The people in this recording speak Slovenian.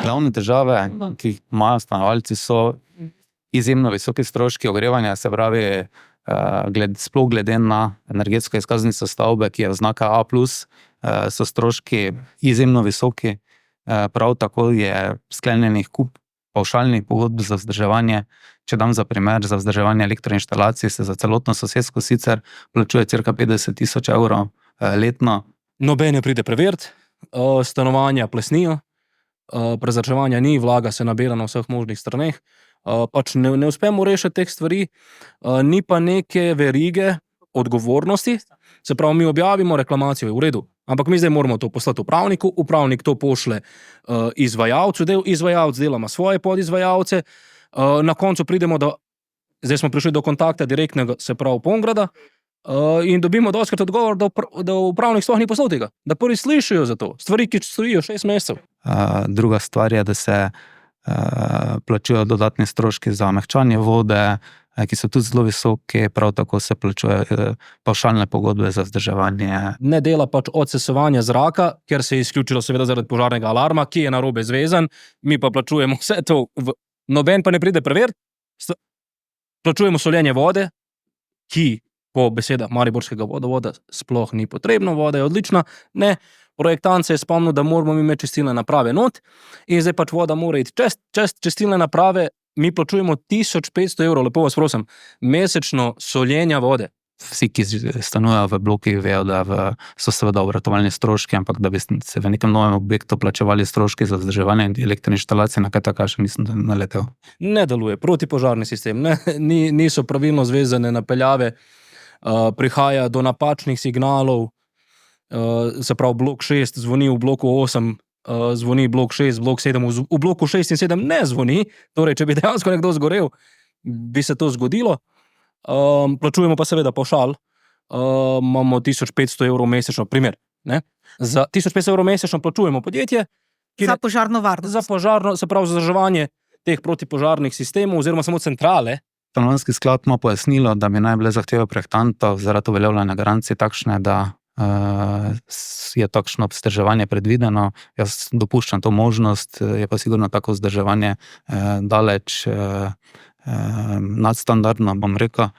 Glavne težave, ki jih imajo stanovalci, so izjemno visoki stroški ogrevanja, se pravi, sploh glede na energetsko izkaznico stavbe, ki je oznaka A+, so stroški izjemno visoki. Prav tako je sklenjenih kup pavšalnih pogodb za vzdrževanje. Če dam za primer, za vzdrževanje elektroinštalacij se za celotno sosesko sicer plačuje cirka 50 000 evrov letno. Noben ne pride preveriti, stanovanja plesnijo, prezračevanja ni, vlaga se nabira na vseh možnih straneh. Pač ne uspemo rešiti teh stvari, ni pa neke verige odgovornosti. Se pravi, mi objavimo reklamacijo, je v redu, ampak mi zdaj moramo to poslati upravniku, upravnik to pošle izvajalcu, izvajalec dela ima svoje podizvajalce, na koncu pridemo zdaj smo prišli do kontakta direktnega, se pravi Pongrada, in dobimo dostikrat odgovor, da upravnik sploh ni poslal tega, da prvi slišijo za to, stvari, ki stojijo 6 mesecev. Druga stvar je, da se plačujejo dodatni stroški za mehčanje vode, ki so tudi zelo visoki, prav tako se plačujejo pavšalne pogodbe za vzdrževanje. Ne dela pač odsesovanja zraka, ker se je izključilo seveda zaradi požarnega alarma, ki je narobe zvezan, mi pa plačujemo vse to, noben pa ne pride preveriti. Plačujemo soljenje vode, ki po besedah mariborskega vodovoda sploh ni potrebno, voda je odlična, ne. Projektant se je spomnil, da moramo imeti čistilne naprave not in zdaj pač voda mora iti čez čistilne naprave, mi plačujemo 1500 evrov, lepo vas prosim, mesečno soljenja vode. Vsi, ki stanujejo v blokih, vejo, da so seveda obratovalni stroški, ampak da bi se v nekem novem objektu plačevali stroški za vzdrževanje elektroinštalacije, na kaj taka še nisem naletel. Ne deluje, protipožarni sistem, niso pravilno zvezane napeljave, prihaja do napačnih signalov, se pravi blok 6 zvoni v bloku 8, zvoni blok 6, blok 7, v bloku 6 in 7 ne zvoni, torej če bi dejansko nekdo zgorel, bi se to zgodilo. Plačujemo pa seveda pavšal, imamo 1500 evrov mesečno, primer, ne? Za 1500 evrov mesečno plačujemo podjetje, za požarno varnost. Za požarno, se pravi za vzdrževanje teh protipožarnih sistemov oziroma samo centrale. Stanovanjski sklad ima pojasnilo, da bi naj bile zahteve projektantov zaradi uveljavljanja garancije takšne, da je takšno vzdrževanje predvideno. Jaz dopuščam to možnost, je pa sigurno tako vzdrževanje daleč nadstandardno, bom rekel.